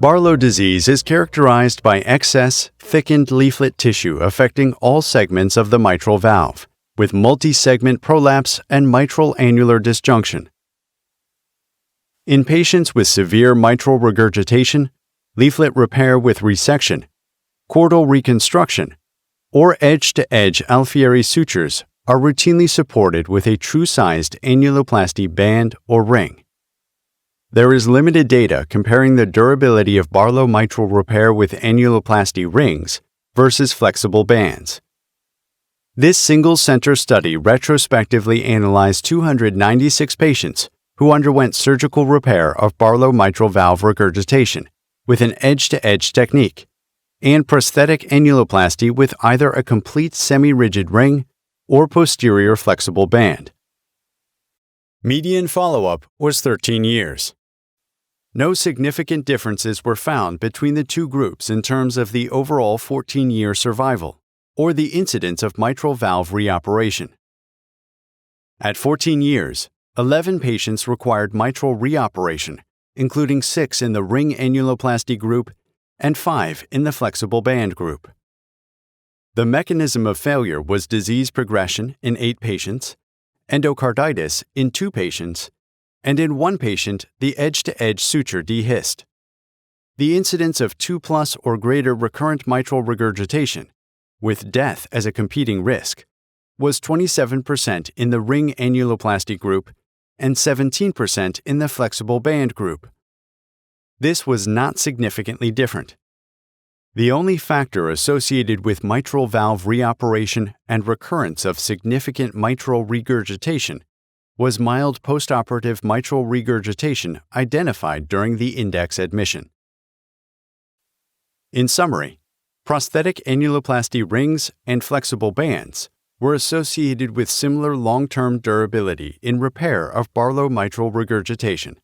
Barlow disease is characterized by excess, thickened leaflet tissue affecting all segments of the mitral valve, with multi-segment prolapse and mitral annular disjunction. In patients with severe mitral regurgitation, leaflet repair with resection, chordal reconstruction, or edge-to-edge alveolar sutures are routinely supported with a true-sized annuloplasty band or ring. There is limited data comparing the durability of Barlow mitral repair with annuloplasty rings versus flexible bands. This single-center study retrospectively analyzed 296 patients who underwent surgical repair of Barlow mitral valve regurgitation with an edge-to-edge technique and prosthetic annuloplasty with either a complete semi-rigid ring or posterior flexible band. Median follow-up was 13 years. No significant differences were found between the two groups in terms of the overall 14-year survival or the incidence of mitral valve reoperation. At 14 years, 11 patients required mitral reoperation, including 6 in the ring annuloplasty group and 5 in the flexible band group. The mechanism of failure was disease progression in 8 patients, endocarditis in 2 patients, and in 1 patient, the edge-to-edge suture dehisced. The incidence of 2+ or greater recurrent mitral regurgitation, with death as a competing risk, was 27% in the ring annuloplasty group and 17% in the flexible band group. This was not significantly different. The only factor associated with mitral valve reoperation and recurrence of significant mitral regurgitation was mild postoperative mitral regurgitation identified during the index admission. In summary, prosthetic annuloplasty rings and flexible bands were associated with similar long-term durability in repair of Barlow mitral regurgitation.